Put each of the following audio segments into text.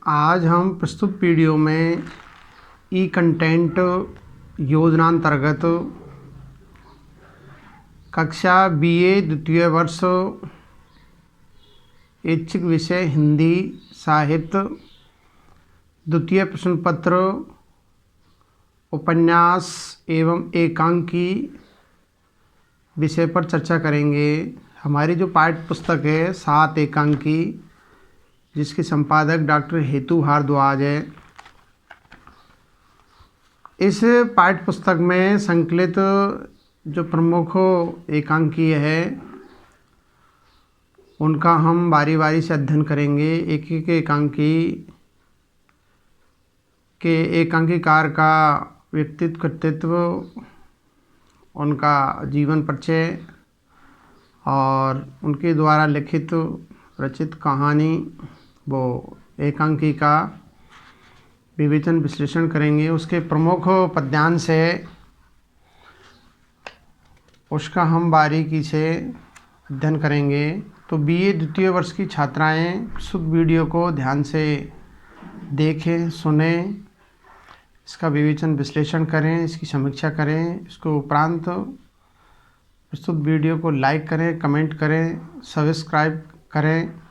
आज हम प्रस्तुत वीडियो में ई कंटेंट योजनांतर्गत कक्षा बीए द्वितीय वर्ष ऐच्छिक विषय हिंदी साहित्य द्वितीय प्रश्न पत्र उपन्यास एवं एकांकी विषय पर चर्चा करेंगे। हमारी जो पाठ्य पुस्तक है 7 एकांकी, जिसके संपादक डॉक्टर हेतु भारद्वाज है। इस पाठ्य पुस्तक में संकलित जो प्रमुख एकांकी है उनका हम बारी बारी से अध्ययन करेंगे। एक एक एकांकी के एकांकीकार का व्यक्तित्व कृतित्व, उनका जीवन परिचय और उनके द्वारा लिखित रचित कहानी वो एकांकी का विवेचन विश्लेषण करेंगे। उसके प्रमुख पद्यांश है, उसका हम बारीकी से अध्ययन करेंगे। तो बीए द्वितीय वर्ष की छात्राएं प्रस्तुत वीडियो को ध्यान से देखें, सुनें, इसका विवेचन विश्लेषण करें, इसकी समीक्षा करें। इसके उपरांत प्रस्तुत वीडियो को लाइक करें, कमेंट करें, सब्सक्राइब करें।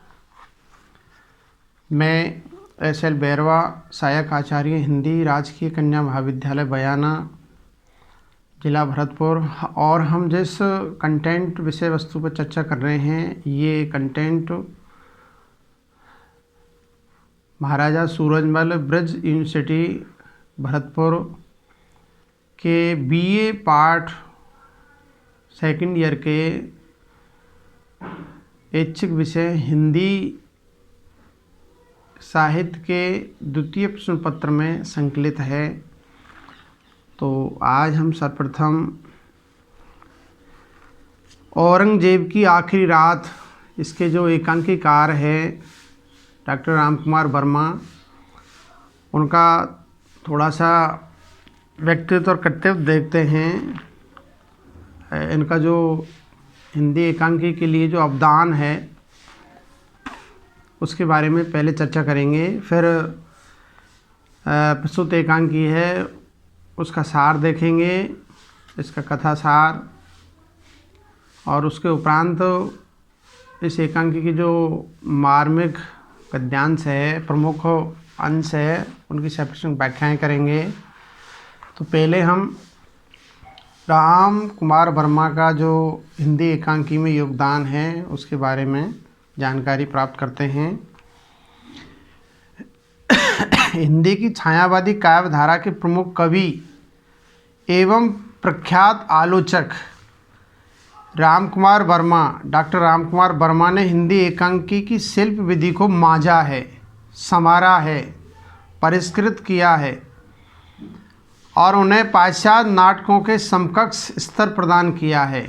मैं एस.एल. बैरवा, सहायक आचार्य हिंदी, राजकीय कन्या महाविद्यालय बयाना, जिला भरतपुर। और हम जिस कंटेंट विषय वस्तु पर चर्चा कर रहे हैं, ये कंटेंट महाराजा सूरजमल ब्रिज यूनिवर्सिटी भरतपुर के बीए पार्ट सेकंड ईयर के ऐच्छिक विषय हिंदी साहित्य के द्वितीय प्रश्न पत्र में संकलित है। तो आज हम सर्वप्रथम औरंगजेब की आखिरी रात, इसके जो एकांकीकार है डॉक्टर रामकुमार वर्मा, उनका थोड़ा सा व्यक्तित्व और कर्तव्य देखते हैं। इनका जो हिंदी एकांकी के लिए जो अवदान है उसके बारे में पहले चर्चा करेंगे। फिर प्रस्तुत एकांकी है उसका सार देखेंगे, इसका कथा सार। और उसके उपरांत इस एकांकी की जो मार्मिक पद्यांश है, प्रमुख अंश है, उनकी सविस्तर व्याख्याएं करेंगे। तो पहले हम राम कुमार वर्मा का जो हिंदी एकांकी में योगदान है उसके बारे में जानकारी प्राप्त करते हैं। हिंदी की छायावादी काव्यधारा के प्रमुख कवि एवं प्रख्यात आलोचक रामकुमार वर्मा, डॉक्टर रामकुमार वर्मा ने हिंदी एकांकी की शिल्प विधि को मांझा है, संवारा है, परिष्कृत किया है और उन्हें पाश्चात्य नाटकों के समकक्ष स्तर प्रदान किया है।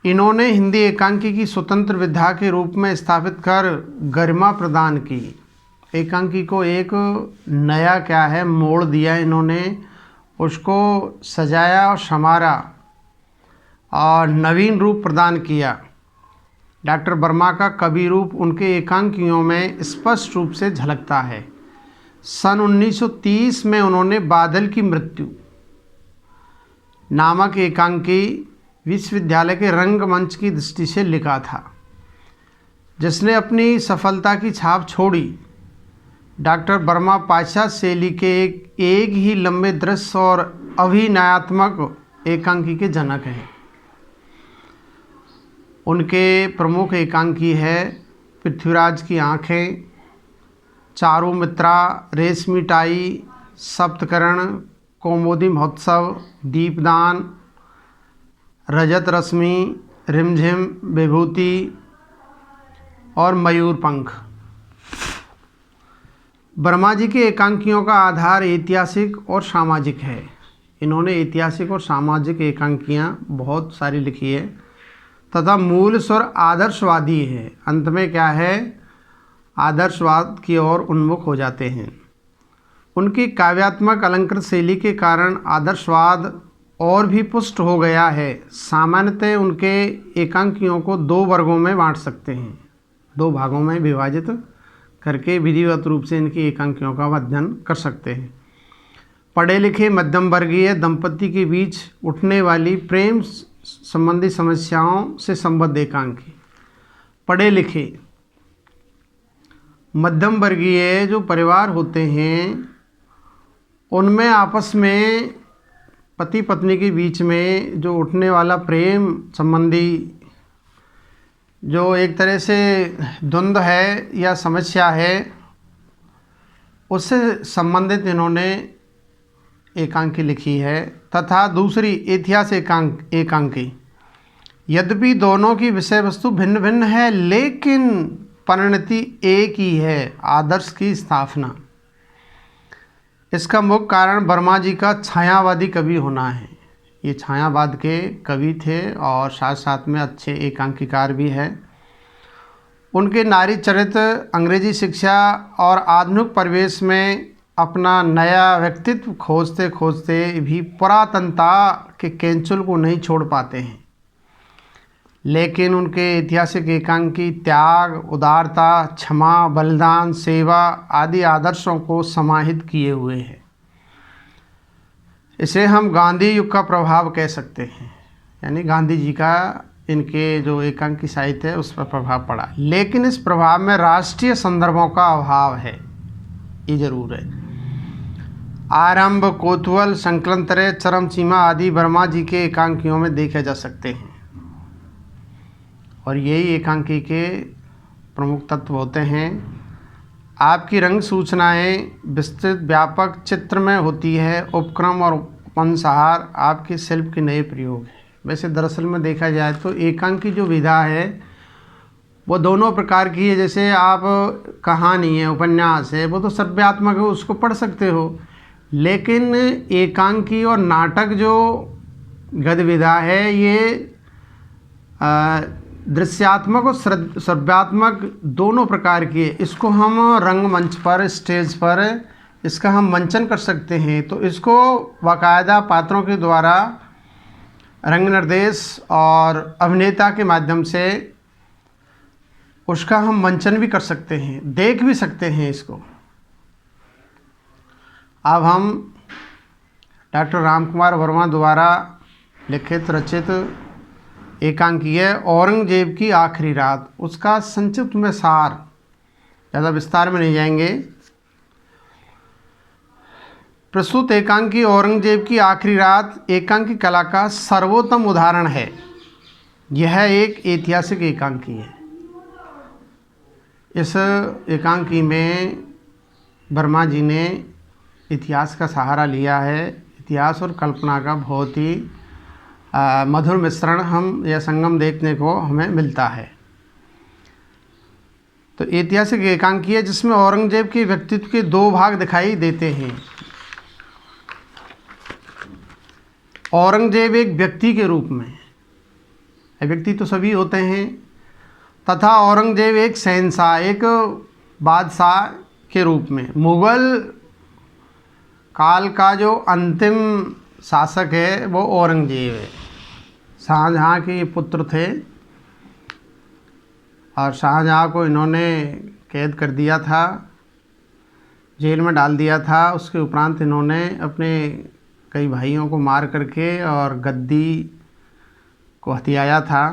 इन्होंने हिंदी एकांकी की स्वतंत्र विधा के रूप में स्थापित कर गरिमा प्रदान की। एकांकी को एक नया क्या है मोड़ दिया इन्होंने, उसको सजाया और संवारा और नवीन रूप प्रदान किया। डॉक्टर वर्मा का कवि रूप उनके एकांकियों में स्पष्ट रूप से झलकता है। सन 1930 में उन्होंने बादल की मृत्यु नामक एकांकी विश्वविद्यालय के रंगमंच की दृष्टि से लिखा था, जिसने अपनी सफलता की छाप छोड़ी। डॉक्टर वर्मा पाश्चात्य शैली के एक ही लंबे दृश्य और अभिनयात्मक एकांकी के जनक हैं। उनके प्रमुख एकांकी है पृथ्वीराज की आँखें, चारुमित्रा, रेशमी टाई, सप्तकरण, कौमुदी महोत्सव, दीपदान, रजत रश्मि, रिमझिम, विभूति और मयूरपंख। वर्मा जी के एकांकियों का आधार ऐतिहासिक और सामाजिक है। इन्होंने ऐतिहासिक और सामाजिक एकांकियाँ बहुत सारी लिखी है तथा मूल स्वर आदर्शवादी है। अंत में क्या है, आदर्शवाद की ओर उन्मुख हो जाते हैं। उनकी काव्यात्मक अलंकृत शैली के कारण आदर्शवाद और भी पुष्ट हो गया है। सामान्यतः उनके एकांकियों को 2 वर्गों में बांट सकते हैं, 2 भागों में विभाजित करके विधिवत रूप से इनकी एकांकियों का अध्ययन कर सकते हैं। पढ़े लिखे मध्यम वर्गीय दंपति के बीच उठने वाली प्रेम संबंधी समस्याओं से संबद्ध एकांकी। पढ़े लिखे मध्यम वर्गीय जो परिवार होते हैं उनमें आपस में पति पत्नी के बीच में जो उठने वाला प्रेम संबंधी जो एक तरह से द्वंद्व है या समस्या है, उससे संबंधित इन्होंने एकांकी लिखी है। तथा दूसरी ऐतिहासिक एकांकी, यद्यपि दोनों की विषय वस्तु भिन्न भिन्न है लेकिन परिणति एक ही है, आदर्श की स्थापना। इसका मुख्य कारण वर्मा जी का छायावादी कवि होना है। ये छायावाद के कवि थे और साथ साथ में अच्छे एकांकीकार भी है। उनके नारी चरित्र, अंग्रेजी शिक्षा और आधुनिक परिवेश में अपना नया व्यक्तित्व खोजते खोजते भी पुरातनता के कैंचुल को नहीं छोड़ पाते हैं, लेकिन उनके ऐतिहासिक एकांकी त्याग, उदारता, क्षमा, बलिदान, सेवा आदि आदर्शों को समाहित किए हुए हैं। इसे हम गांधी युग का प्रभाव कह सकते हैं, यानी गांधी जी का इनके जो एकांकी साहित्य है उस पर प्रभाव पड़ा। लेकिन इस प्रभाव में राष्ट्रीय संदर्भों का अभाव है, ये जरूर है। आरंभ, कोतवाल, संकलन तरह, चरम सीमा आदि वर्मा जी के एकांकियों में देखे जा सकते हैं और यही एकांकी के प्रमुख तत्व होते हैं। आपकी रंग सूचनाएं विस्तृत व्यापक चित्र में होती है। उपक्रम और उपसंहार आपके शिल्प के नए प्रयोग हैं। वैसे दरअसल में देखा जाए तो एकांकी जो विधा है वो दोनों प्रकार की है। जैसे आप कहानी है, उपन्यास है, वो तो श्रव्यात्मक है, उसको पढ़ सकते हो। लेकिन एकांकी और नाटक जो गद्य विधा है ये दृश्यात्मक और श्रव्यात्मक दोनों प्रकार की है। इसको हम रंगमंच पर, स्टेज पर इसका हम मंचन कर सकते हैं, तो इसको बाकायदा पात्रों के द्वारा रंग निर्देश और अभिनेता के माध्यम से उसका हम मंचन भी कर सकते हैं, देख भी सकते हैं इसको। अब हम डॉक्टर रामकुमार वर्मा द्वारा लिखित रचित एकांकी है औरंगजेब की आखिरी रात, उसका संक्षिप्त में सार, ज़्यादा विस्तार में नहीं जाएंगे। प्रस्तुत एकांकी औरंगजेब की आखिरी रात एकांकी कला का सर्वोत्तम उदाहरण है। यह एक ऐतिहासिक एकांकी है। इस एकांकी में वर्मा जी ने इतिहास का सहारा लिया है। इतिहास और कल्पना का बहुत ही मधुर मिश्रण हम या संगम देखने को हमें मिलता है। तो ऐतिहासिक एकांकी है जिसमें औरंगजेब के व्यक्तित्व के दो भाग दिखाई देते हैं। औरंगजेब एक व्यक्ति के रूप में, व्यक्ति तो सभी होते हैं, तथा औरंगजेब एक शहंशाह, एक बादशाह के रूप में। मुग़ल काल का जो अंतिम शासक है वो औरंगजेब है। शाहजहाँ के पुत्र थे और शाहजहाँ को इन्होंने कैद कर दिया था, जेल में डाल दिया था। उसके उपरांत इन्होंने अपने कई भाइयों को मार करके और गद्दी को हथियाया था।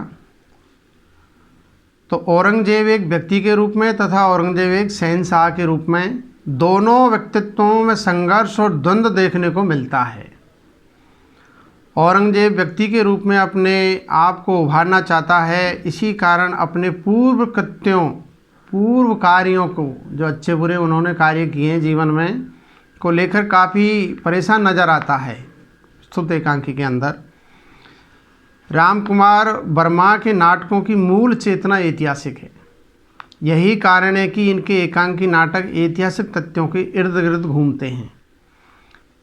तो औरंगजेब एक व्यक्ति के रूप में तथा औरंगजेब एक शहंशाह के रूप में, दोनों व्यक्तित्वों में संघर्ष और द्वंद्व देखने को मिलता है। औरंगजेब व्यक्ति के रूप में अपने आप को उभारना चाहता है, इसी कारण अपने पूर्व कृत्यों, पूर्व कार्यों को, जो अच्छे बुरे उन्होंने कार्य किए हैं जीवन में, को लेकर काफ़ी परेशान नज़र आता है स्तुत एकांकी के अंदर। रामकुमार वर्मा के नाटकों की मूल चेतना ऐतिहासिक है। यही कारण है कि इनके एकांकी नाटक ऐतिहासिक तथ्यों के इर्द गिर्द घूमते हैं।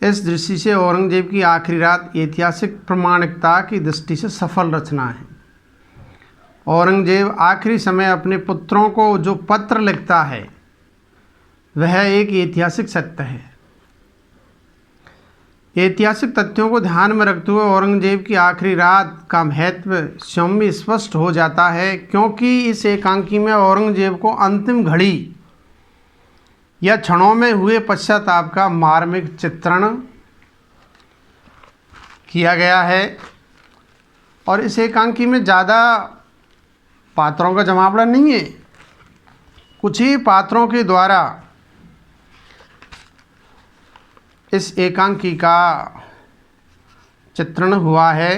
इस दृष्टि से औरंगजेब की आखिरी रात ऐतिहासिक प्रामाणिकता की दृष्टि से सफल रचना है। औरंगजेब आखिरी समय अपने पुत्रों को जो पत्र लिखता है वह एक ऐतिहासिक सत्य है। ऐतिहासिक तथ्यों को ध्यान में रखते हुए औरंगजेब की आखिरी रात का महत्व स्वयं स्पष्ट हो जाता है, क्योंकि इस एकांकी में औरंगजेब को अंतिम घड़ी या क्षणों में हुए पश्चाताप का मार्मिक चित्रण किया गया है। और इस एकांकी में ज़्यादा पात्रों का जमावड़ा नहीं है, कुछ ही पात्रों के द्वारा इस एकांकी का चित्रण हुआ है।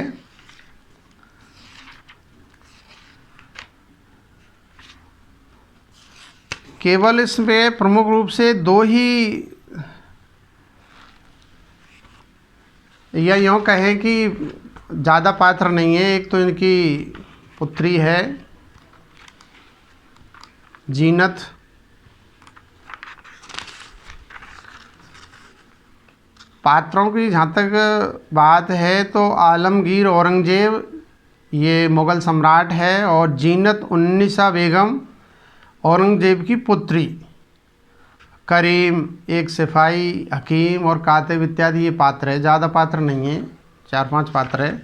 केवल इसमें प्रमुख रूप से दो ही, या यूँ कहें कि ज़्यादा पात्र नहीं है। एक तो इनकी पुत्री है जीनत, पात्रों की जहाँ तक बात है तो आलमगीर औरंगजेब ये मुग़ल सम्राट है, और जीनत उन्निसा बेगम औरंगजेब की पुत्री। करीम एक सिपाही, हकीम और कातिब इत्यादि ये पात्र है, ज़्यादा पात्र नहीं है, 4-5 पात्र है।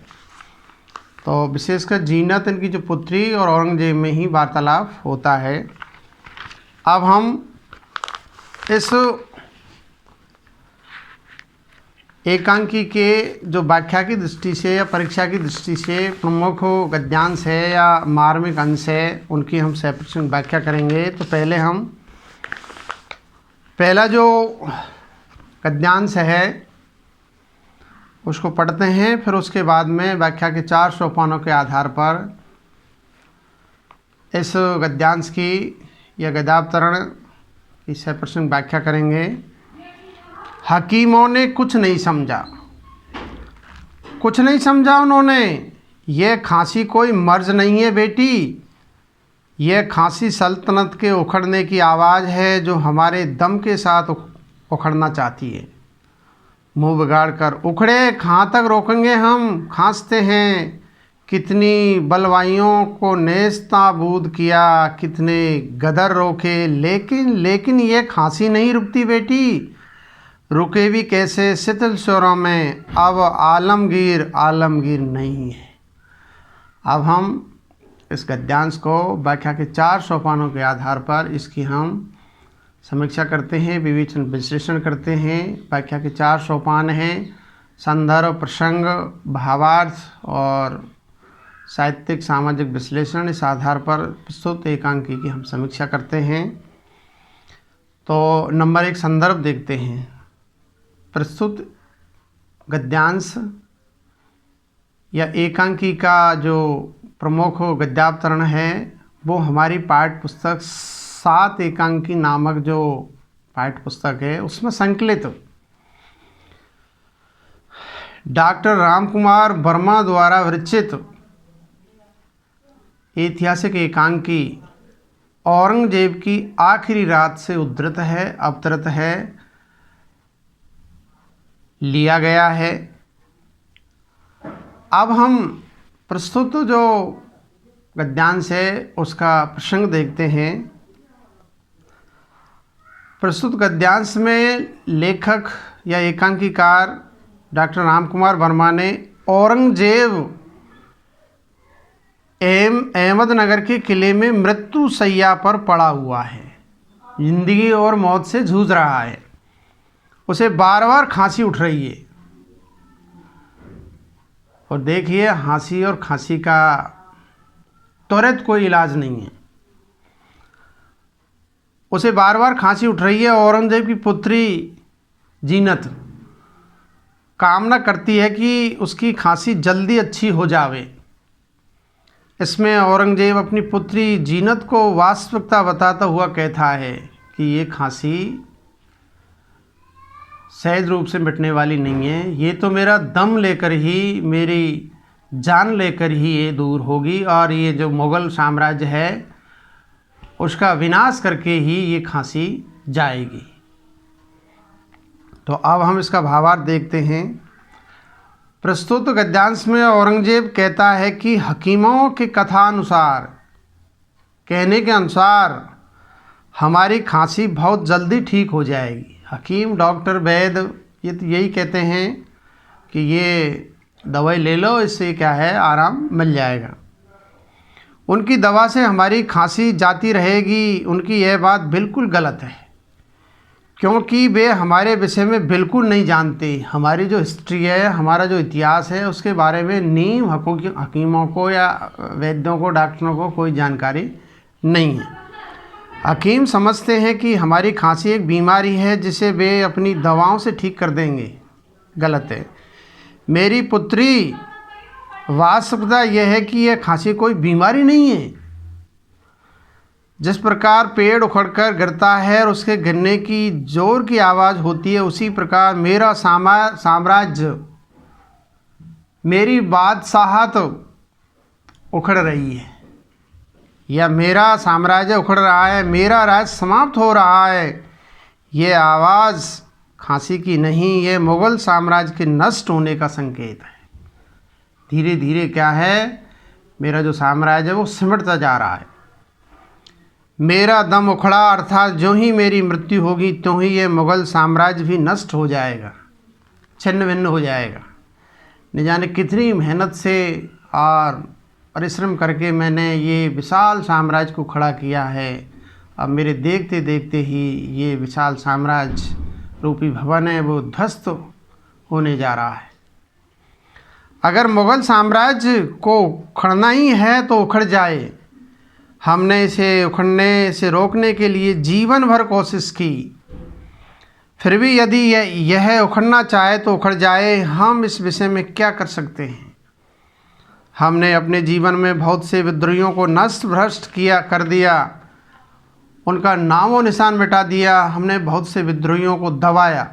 तो विशेषकर जीनत इनकी जो पुत्री और औरंगजेब में ही वार्तालाप होता है। अब हम इस एकांकी के जो व्याख्या की दृष्टि से या परीक्षा की दृष्टि से प्रमुख गद्यांश है या मार्मिक अंश है, उनकी हम सेपरेशन व्याख्या करेंगे। तो पहला जो गद्यांश है उसको पढ़ते हैं, फिर उसके बाद में व्याख्या के 4 सोपानों के आधार पर इस गद्यांश की या गद्यावतरण की सेपरेशन व्याख्या करेंगे। हकीमों ने कुछ नहीं समझा, कुछ नहीं समझा उन्होंने। यह खांसी कोई मर्ज नहीं है बेटी, यह खांसी सल्तनत के उखड़ने की आवाज़ है जो हमारे दम के साथ उखड़ना चाहती है। मुंह बिगाड़ कर उखड़े, कहाँ तक रोकेंगे हम, खांसते हैं। कितनी बलवाइयों को नेस्तनाबूद किया, कितने गदर रोके, लेकिन ये खांसी नहीं रुकती बेटी। रुके भी कैसे, शिथिल स्वरों में अब आलमगीर नहीं है। अब हम इस गद्यांश को व्याख्या के 4 सोपानों के आधार पर इसकी हम समीक्षा करते हैं, विवेचन विश्लेषण करते हैं। व्याख्या के 4 सोपान हैं: संदर्भ, प्रसंग, भावार्थ और साहित्यिक सामाजिक विश्लेषण। इस आधार पर प्रस्तुत एकांकी की हम समीक्षा करते हैं। तो नंबर 1 संदर्भ देखते हैं। प्रस्तुत गद्यांश या एकांकी का जो प्रमुख गद्यावतरण है वो हमारी पाठ्य पुस्तक 7 एकांकी नामक जो पाठ्य पुस्तक है उसमें संकलित डॉक्टर रामकुमार वर्मा द्वारा विरचित ऐतिहासिक एकांकी औरंगजेब की आखिरी रात से उद्धृत है, अवतरित है, लिया गया है। अब हम प्रस्तुत जो गद्यांश है उसका प्रसंग देखते हैं। प्रस्तुत गद्यांश में लेखक या एकांकीकार डॉक्टर रामकुमार वर्मा ने औरंगजेब अहमदनगर के किले में मृत्यु शैया पर पड़ा हुआ है, जिंदगी और मौत से जूझ रहा है, उसे बार बार खांसी उठ रही है। और देखिए, खांसी और खांसी का त्वरित कोई इलाज नहीं है, उसे बार बार खांसी उठ रही है। औरंगजेब की पुत्री जीनत कामना करती है कि उसकी खांसी जल्दी अच्छी हो जावे। इसमें औरंगजेब अपनी पुत्री जीनत को वास्तविकता बताता हुआ कहता है कि ये खांसी सहज रूप से मिटने वाली नहीं है, ये तो मेरा दम लेकर ही, मेरी जान लेकर ही ये दूर होगी, और ये जो मुग़ल साम्राज्य है उसका विनाश करके ही ये खांसी जाएगी। तो अब हम इसका भावार्थ देखते हैं। प्रस्तुत गद्यांश में औरंगजेब कहता है कि हकीमों के कथानुसार, कहने के अनुसार हमारी खांसी बहुत जल्दी ठीक हो जाएगी। हकीम, डॉक्टर, वैद्य ये तो यही कहते हैं कि ये दवाई ले लो, इससे क्या है आराम मिल जाएगा। उनकी दवा से हमारी खांसी जाती रहेगी, उनकी यह बात बिल्कुल गलत है। क्योंकि वे हमारे विषय में बिल्कुल नहीं जानते। हमारी जो हिस्ट्री है, हमारा जो इतिहास है, उसके बारे में नीम हकीमों को या वैद्यों को, डॉक्टरों को कोई जानकारी नहीं है। हकीम समझते हैं कि हमारी खांसी एक बीमारी है जिसे वे अपनी दवाओं से ठीक कर देंगे। गलत है मेरी पुत्री। वास्तविकता यह है कि यह खांसी कोई बीमारी नहीं है। जिस प्रकार पेड़ उखड़कर गिरता है और उसके गिरने की जोर की आवाज़ होती है, उसी प्रकार मेरा साम्राज्य, मेरी बादशाहत उखड़ रही है, या मेरा साम्राज्य उखड़ रहा है, मेरा राज समाप्त हो रहा है। ये आवाज़ खांसी की नहीं, ये मुग़ल साम्राज्य के नष्ट होने का संकेत है। धीरे धीरे क्या है, मेरा जो साम्राज्य है वो सिमटता जा रहा है। मेरा दम उखड़ा, अर्थात जो ही मेरी मृत्यु होगी त्यों ही ये मुग़ल साम्राज्य भी नष्ट हो जाएगा, छिन्न भिन्न हो जाएगा। न जाने कितनी मेहनत से और परिश्रम करके मैंने ये विशाल साम्राज्य को खड़ा किया है। अब मेरे देखते देखते ही ये विशाल साम्राज्य रूपी भवन है वो ध्वस्त होने जा रहा है। अगर मुग़ल साम्राज्य को उखड़ना ही है तो उखड़ जाए। हमने इसे उखड़ने से रोकने के लिए जीवन भर कोशिश की, फिर भी यदि यह उखड़ना चाहे तो उखड़ जाए। हम इस विषय में क्या कर सकते हैं? हमने अपने जीवन में बहुत से विद्रोहियों को नष्ट भ्रष्ट कर दिया, उनका नामो निशान मिटा दिया। हमने बहुत से विद्रोहियों को दबाया।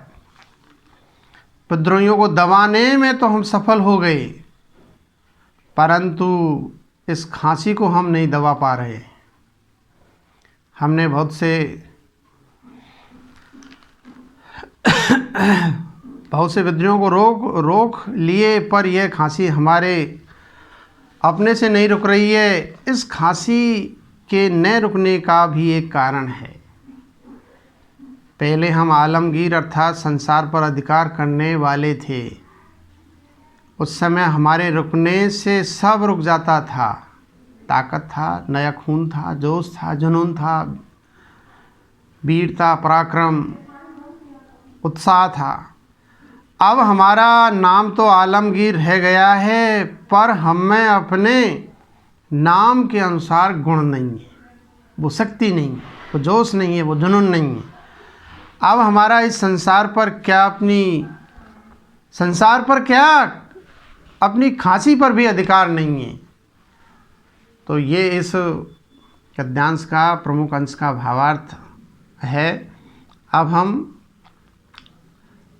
विद्रोहियों को दबाने में तो हम सफल हो गए, परंतु इस खांसी को हम नहीं दबा पा रहे। हमने बहुत से विद्रोहियों को रोक लिए, पर यह खांसी हमारे अपने से नहीं रुक रही है। इस खांसी के न रुकने का भी एक कारण है। पहले हम आलमगीर अर्थात संसार पर अधिकार करने वाले थे। उस समय हमारे रुकने से सब रुक जाता था। ताकत था, नया खून था, जोश था, जुनून था, वीरता, पराक्रम, उत्साह था। अब हमारा नाम तो आलमगीर रह गया है, पर हमें अपने नाम के अनुसार गुण नहीं है, वो शक्ति नहीं, वो जोश नहीं है, वो जुनून नहीं है। अब हमारा इस संसार पर क्या अपनी खांसी पर भी अधिकार नहीं है। तो ये इस गद्यांश का प्रमुख अंश का भावार्थ है। अब हम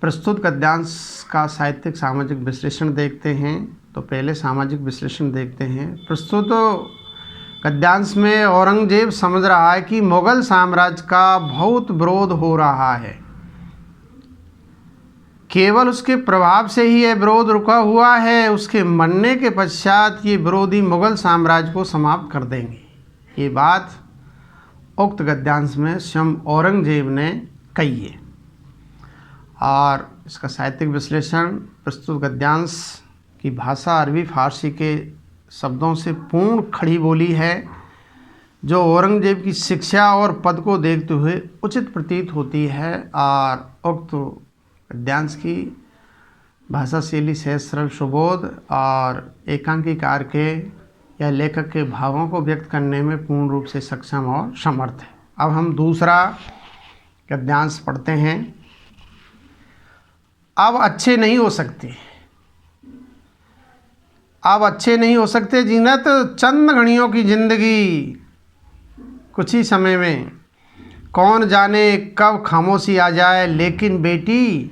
प्रस्तुत गद्यांश का साहित्यिक सामाजिक विश्लेषण देखते हैं। तो पहले सामाजिक विश्लेषण देखते हैं। प्रस्तुत गद्यांश में औरंगजेब समझ रहा है कि मुग़ल साम्राज्य का बहुत विरोध हो रहा है। केवल उसके प्रभाव से ही यह विरोध रुका हुआ है। उसके मरने के पश्चात ये विरोधी मुग़ल साम्राज्य को समाप्त कर देंगे। ये बात उक्त गद्यांश में स्वयं औरंगजेब ने कही है। और इसका साहित्यिक विश्लेषण, प्रस्तुत गद्यांश की भाषा अरबी फारसी के शब्दों से पूर्ण खड़ी बोली है, जो औरंगजेब की शिक्षा और पद को देखते हुए उचित प्रतीत होती है। और उक्त गद्यांश की भाषा शैली सहज सरल सुबोध और एकांकीकार के या लेखक के भावों को व्यक्त करने में पूर्ण रूप से सक्षम और समर्थ है। अब हम दूसरा गद्यांश पढ़ते हैं। अब अच्छे नहीं हो सकते, अब अच्छे नहीं हो सकते जीनत चंद घड़ियों की जिंदगी, कुछ ही समय में कौन जाने कब खामोशी आ जाए। लेकिन बेटी,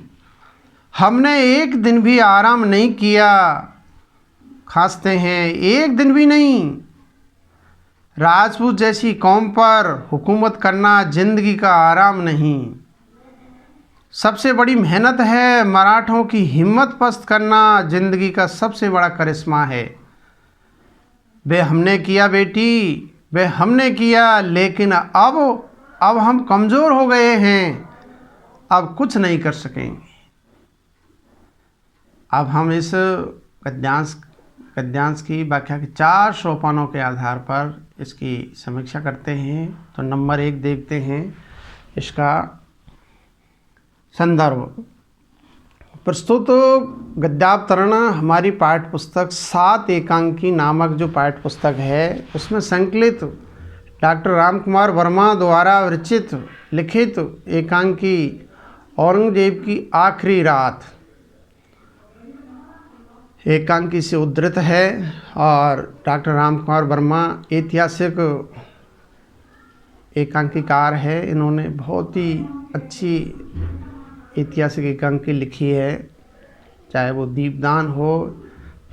हमने एक दिन भी आराम नहीं किया, खासते हैं एक दिन भी नहीं। राजपूत जैसी कौम पर हुकूमत करना जिंदगी का आराम नहीं, सबसे बड़ी मेहनत है। मराठों की हिम्मत पस्त करना जिंदगी का सबसे बड़ा करिश्मा है। वे हमने किया बेटी, वे हमने किया, लेकिन अब हम कमज़ोर हो गए हैं, अब कुछ नहीं कर सकेंगे। अब हम इस गद्यांश की व्याख्या के 4 सोपानों के आधार पर इसकी समीक्षा करते हैं। तो नंबर 1 देखते हैं इसका संदर्भ। प्रस्तुत गद्यावतरण हमारी पाठ्य पुस्तक 7 एकांकी नामक जो पाठ्य पुस्तक है उसमें संकलित डॉक्टर रामकुमार वर्मा द्वारा विरचित लिखित एकांकी औरंगजेब की आखिरी रात एकांकी से उद्धृत है। और डॉक्टर रामकुमार वर्मा ऐतिहासिक एकांकीकार है। इन्होंने बहुत ही अच्छी ऐतिहासिक एकांकी लिखी है, चाहे वो दीपदान हो,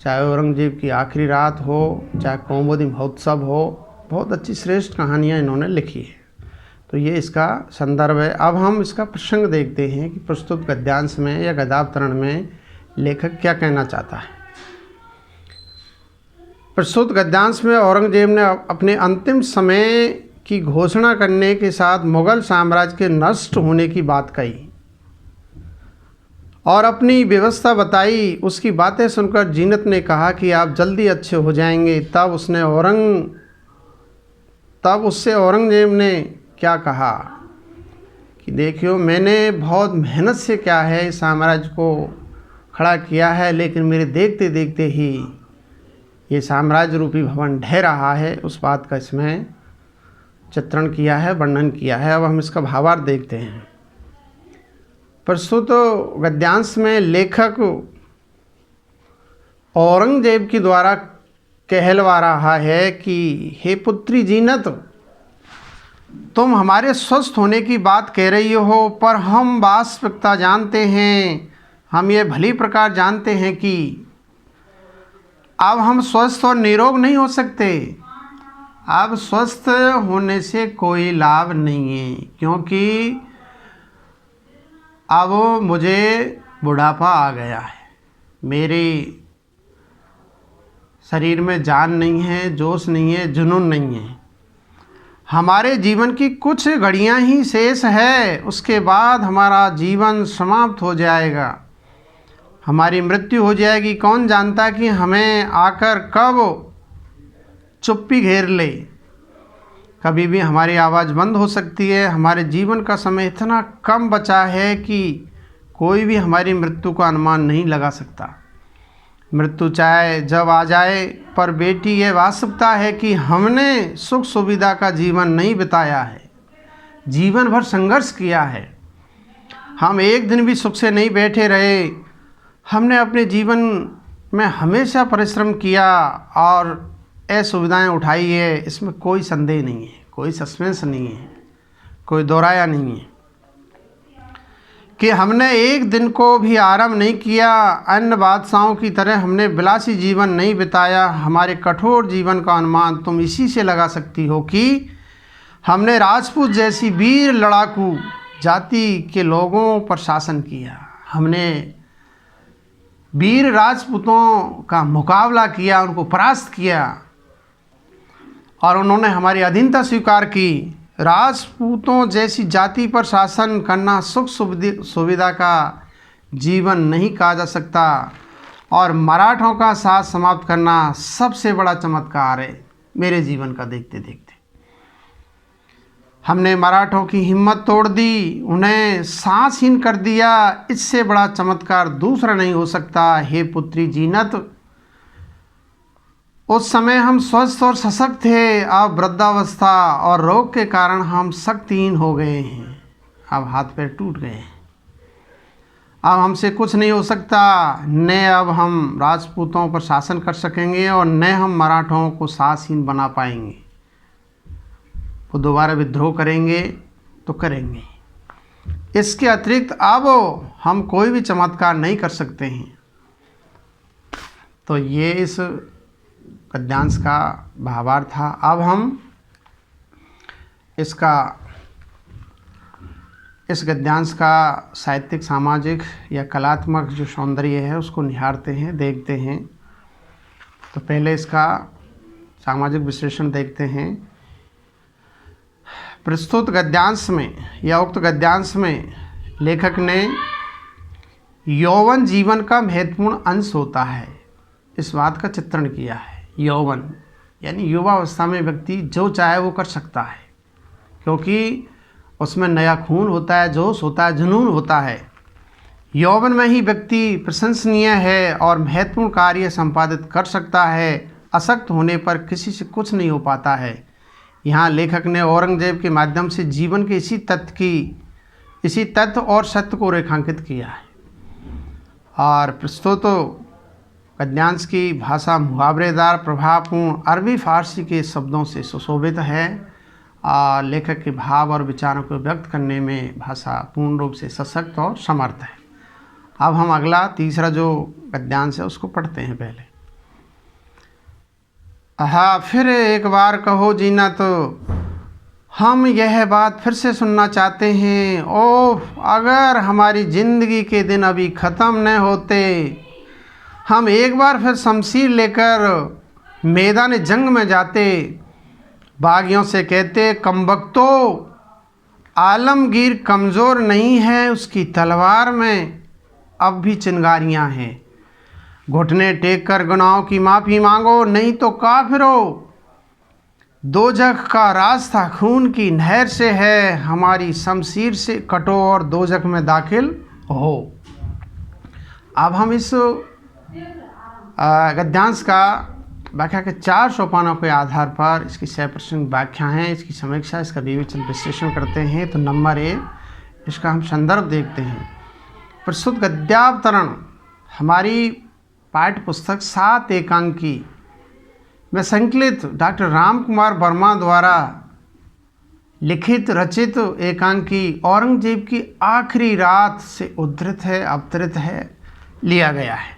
चाहे औरंगजेब की आखिरी रात हो, चाहे कौमुदी महोत्सव हो, बहुत अच्छी श्रेष्ठ कहानियाँ इन्होंने लिखी है। तो ये इसका संदर्भ है। अब हम इसका प्रसंग देखते हैं कि प्रस्तुत गद्यांश में या गद्यावतरण में लेखक क्या कहना चाहता है। प्रस्तुत गद्यांश में औरंगजेब ने अपने अंतिम समय की घोषणा करने के साथ मुगल साम्राज्य के नष्ट होने की बात कही और अपनी व्यवस्था बताई। उसकी बातें सुनकर जीनत ने कहा कि आप जल्दी अच्छे हो जाएंगे। तब उससे औरंगजेब ने क्या कहा कि देखियो, मैंने बहुत मेहनत से क्या है इस साम्राज्य को खड़ा किया है, लेकिन मेरे देखते देखते ही ये साम्राज्य रूपी भवन ढह रहा है। उस बात का इसमें चित्रण किया है, वर्णन किया है। अब हम इसका भावार्थ देखते हैं। प्रस्तुत गद्यांश में लेखक औरंगजेब के द्वारा कहलवा रहा है कि हे पुत्री जीनत, तुम हमारे स्वस्थ होने की बात कह रही हो, पर हम वास्तविकता जानते हैं। हम ये भली प्रकार जानते हैं कि अब हम स्वस्थ और निरोग नहीं हो सकते। अब स्वस्थ होने से कोई लाभ नहीं है, क्योंकि अब मुझे बुढ़ापा आ गया है। मेरे शरीर में जान नहीं है, जोश नहीं है, जुनून नहीं है। हमारे जीवन की कुछ घड़ियां ही शेष है, उसके बाद हमारा जीवन समाप्त हो जाएगा, हमारी मृत्यु हो जाएगी। कौन जानता कि हमें आकर कब चुप्पी घेर ले। कभी भी हमारी आवाज़ बंद हो सकती है। हमारे जीवन का समय इतना कम बचा है कि कोई भी हमारी मृत्यु का अनुमान नहीं लगा सकता। मृत्यु चाहे जब आ जाए, पर बेटी ये वास्तविकता है कि हमने सुख सुविधा का जीवन नहीं बिताया है, जीवन भर संघर्ष किया है। हम एक दिन भी सुख से नहीं बैठे रहे। हमने अपने जीवन में हमेशा परिश्रम किया और असुविधाएं उठाई है। इसमें कोई संदेह नहीं है, कोई सस्पेंस नहीं है, कोई दोहराया नहीं है कि हमने एक दिन को भी आराम नहीं किया। अन्य बादशाहों की तरह हमने विलासी जीवन नहीं बिताया। हमारे कठोर जीवन का अनुमान तुम इसी से लगा सकती हो कि हमने राजपूत जैसी वीर लड़ाकू जाति के लोगों पर शासन किया। हमने वीर राजपूतों का मुकाबला किया, उनको परास्त किया और उन्होंने हमारी अधीनता स्वीकार की। राजपूतों जैसी जाति पर शासन करना सुख सुविधा का जीवन नहीं कहा जा सकता और मराठों का साथ समाप्त करना सबसे बड़ा चमत्कार है मेरे जीवन का। देखते देखते हमने मराठों की हिम्मत तोड़ दी, उन्हें सांसहीन कर दिया। इससे बड़ा चमत्कार दूसरा नहीं हो सकता। हे पुत्री जीनत, उस समय हम स्वस्थ और सशक्त थे। अब वृद्धावस्था और रोग के कारण हम शक्तिहीन हो गए हैं। अब हाथ पैर टूट गए हैं। अब हमसे कुछ नहीं हो सकता। न अब हम राजपूतों पर शासन कर सकेंगे और न हम मराठों को सासहीन बना पाएंगे। वो दोबारा विद्रोह करेंगे तो करेंगे। इसके अतिरिक्त अब हम कोई भी चमत्कार नहीं कर सकते हैं। तो ये इस गद्यांश का भावार्थ था। अब हम इस गद्यांश का साहित्यिक, सामाजिक या कलात्मक जो सौंदर्य है उसको निहारते हैं, देखते हैं। तो पहले इसका सामाजिक विश्लेषण देखते हैं। प्रस्तुत गद्यांश में या उक्त गद्यांश में लेखक ने यौवन जीवन का महत्वपूर्ण अंश होता है इस बात का चित्रण किया है। यौवन यानी युवावस्था में व्यक्ति जो चाहे वो कर सकता है, क्योंकि उसमें नया खून होता है, जोश होता है, जुनून होता है। यौवन में ही व्यक्ति प्रशंसनीय है और महत्वपूर्ण कार्य संपादित कर सकता है। अशक्त होने पर किसी से कुछ नहीं हो पाता है। यहाँ लेखक ने औरंगजेब के माध्यम से जीवन के इसी तथ्य और सत्य को रेखांकित किया है। और प्रस्तुत गद्यांश की भाषा मुहावरेदार, प्रभावपूर्ण अरबी फारसी के शब्दों से सुशोभित है। लेखक के भाव और विचारों को व्यक्त करने में भाषा पूर्ण रूप से सशक्त और समर्थ है। अब हम अगला तीसरा जो गद्यांश है उसको पढ़ते हैं पहले। हाँ, फिर एक बार कहो जीना तो हम यह बात फिर से सुनना चाहते हैं। ओह, अगर हमारी ज़िंदगी के दिन अभी ख़त्म न होते, हम एक बार फिर शमशीर लेकर मैदान जंग में जाते, बागियों से कहते, कमबख्तों, आलमगीर कमज़ोर नहीं है, उसकी तलवार में अब भी चिंगारियाँ हैं। घुटने टेक कर गुनाहों की माफ़ी मांगो, नहीं तो काफिरो। दोजख का रास्ता खून की नहर से है, हमारी शमशीर से कटो और दोजख में दाखिल हो। अब हम इस गद्यांश का व्याख्या के 4 सोपानों के आधार पर इसकी 6% व्याख्या हैं, इसकी समीक्षा, इसका विवेचन विश्लेषण करते हैं। तो नंबर 1, इसका हम संदर्भ देखते हैं। प्रस्तुत गद्यावतरण हमारी पाठ्य पुस्तक 7 एकांकी में संकलित डॉक्टर राम कुमार वर्मा द्वारा लिखित रचित एकांकी औरंगजेब की आखिरी रात से उद्धृत है, अवतरित है, लिया गया है।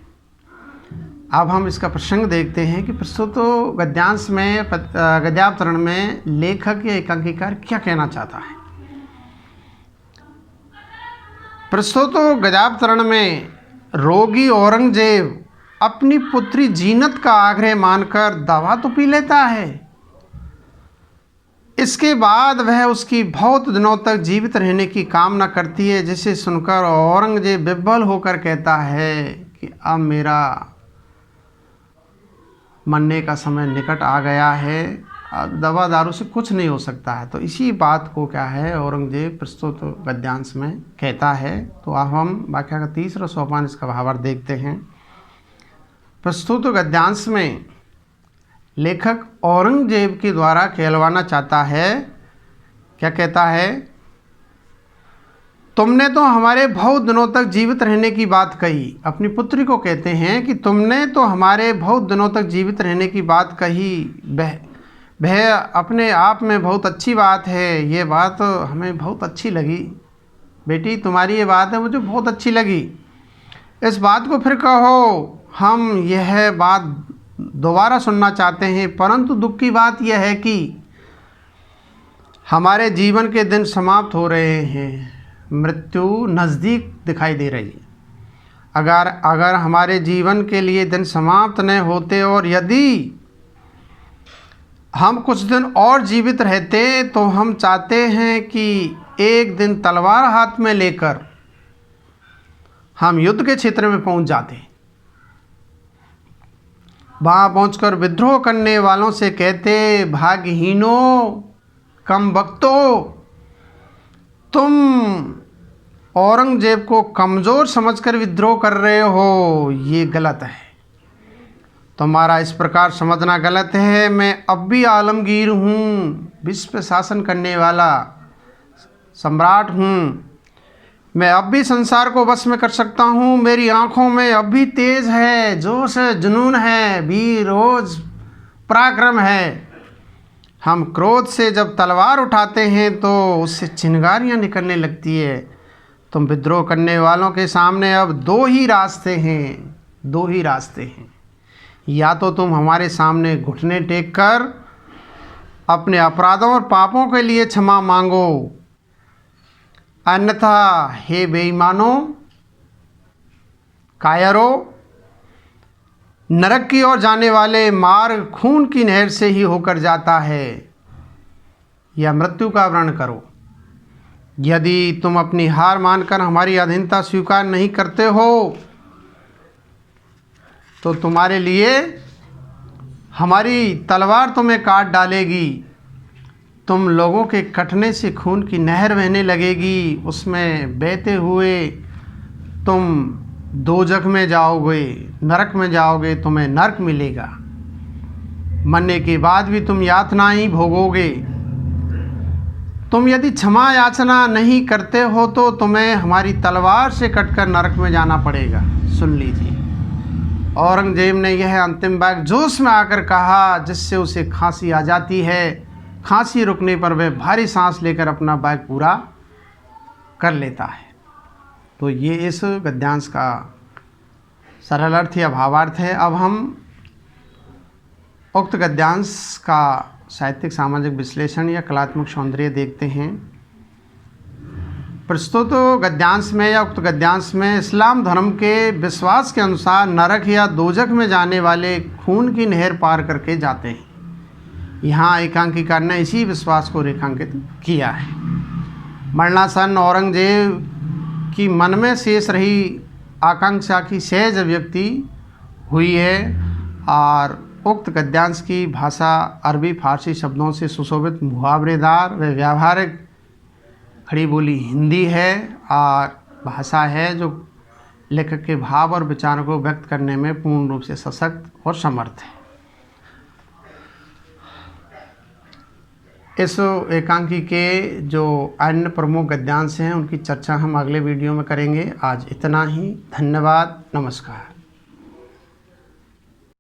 अब हम इसका प्रसंग देखते हैं कि प्रस्तुत गद्यांश में गद्यावतरण में लेखक या एकांकीकार क्या कहना चाहता है। प्रस्तुत गद्यावतरण में रोगी औरंगजेब अपनी पुत्री जीनत का आग्रह मानकर दवा तो पी लेता है। इसके बाद वह उसकी बहुत दिनों तक जीवित रहने की कामना करती है, जिसे सुनकर औरंगजेब विह्वल होकर कहता है कि अब मेरा मरने का समय निकट आ गया है, अब दवा दारू से कुछ नहीं हो सकता है। तो इसी बात को क्या है औरंगजेब प्रस्तुत गद्यांश में कहता है। तो अब हम व्याख्या का तीसरा सोपान, इसका भावार्थ देखते हैं। प्रस्तुत गद्यांश में लेखक औरंगजेब के द्वारा कहलवाना चाहता है, क्या कहता है, तुमने तो हमारे बहुत दिनों तक जीवित रहने की बात कही। अपनी पुत्री को कहते हैं कि तुमने तो हमारे बहुत दिनों तक जीवित रहने की बात कही, वह अपने आप में बहुत अच्छी बात है, ये बात हमें बहुत अच्छी लगी। बेटी, तुम्हारी ये बात है मुझे बहुत अच्छी लगी, इस बात को फिर कहो। हम यह बात दोबारा सुनना चाहते हैं, परंतु दुख की बात यह है कि हमारे जीवन के दिन समाप्त हो रहे हैं, मृत्यु नज़दीक दिखाई दे रही है। अगर हमारे जीवन के लिए दिन समाप्त न होते और यदि हम कुछ दिन और जीवित रहते, तो हम चाहते हैं कि एक दिन तलवार हाथ में लेकर हम युद्ध के क्षेत्र में पहुंच जाते, वहाँ पहुंचकर विद्रोह करने वालों से कहते, भाग्यहीनों, कमबख्तों, तुम औरंगजेब को कमज़ोर समझकर विद्रोह कर रहे हो, ये गलत है। तुम्हारा इस प्रकार समझना गलत है। मैं अब भी आलमगीर हूँ, विश्व पे शासन करने वाला सम्राट हूँ। मैं अब भी संसार को वश में कर सकता हूँ। मेरी आँखों में अब भी तेज है, जोश है, जुनून है, वीर रोज पराक्रम है। हम क्रोध से जब तलवार उठाते हैं तो उससे चिंगारियाँ निकलने लगती है। तुम विद्रोह करने वालों के सामने अब 2 ही रास्ते हैं, 2 ही रास्ते हैं। या तो तुम हमारे सामने घुटने टेक कर अपने अपराधों और पापों के लिए क्षमा मांगो, अन्यथा हे बेईमानों, कायरों, नरक की ओर जाने वाले मार्ग खून की नहर से ही होकर जाता है, या मृत्यु का वर्ण करो। यदि तुम अपनी हार मानकर हमारी अधीनता स्वीकार नहीं करते हो तो तुम्हारे लिए हमारी तलवार तुम्हें काट डालेगी। तुम लोगों के कटने से खून की नहर बहने लगेगी, उसमें बहते हुए तुम दोजख में जाओगे, नरक में जाओगे, तुम्हें नरक मिलेगा। मरने के बाद भी तुम यातनाएं भोगोगे। तुम यदि क्षमा याचना नहीं करते हो तो तुम्हें हमारी तलवार से कटकर नरक में जाना पड़ेगा। सुन लीजिए, औरंगजेब ने यह अंतिम वाक्य जोश में आकर कहा, जिससे उसे खांसी आ जाती है। खांसी रुकने पर वह भारी सांस लेकर अपना वाक्य पूरा कर लेता है। तो ये इस गद्यांश का सरल अर्थ या भावार्थ है। अब हम उक्त गद्यांश का साहित्यिक सामाजिक विश्लेषण या कलात्मक सौंदर्य देखते हैं। प्रस्तुत गद्यांश में या उक्त गद्यांश में इस्लाम धर्म के विश्वास के अनुसार नरक या दोजख में जाने वाले खून की नहर पार करके जाते हैं। यहाँ एकांकीकार ने इसी विश्वास को रेखांकित किया है। मरणासन औरंगजेब की मन में शेष रही आकांक्षा की सहज अभिव्यक्ति हुई है और उक्त गद्यांश की भाषा अरबी फारसी शब्दों से सुशोभित मुहावरेदार व व्यावहारिक खड़ी बोली हिंदी है और भाषा है जो लेखक के भाव और विचारों को व्यक्त करने में पूर्ण रूप से सशक्त और समर्थ है। इस एकांकी के जो अन्य प्रमुख गद्यांश हैं उनकी चर्चा हम अगले वीडियो में करेंगे। आज इतना ही। धन्यवाद। नमस्कार।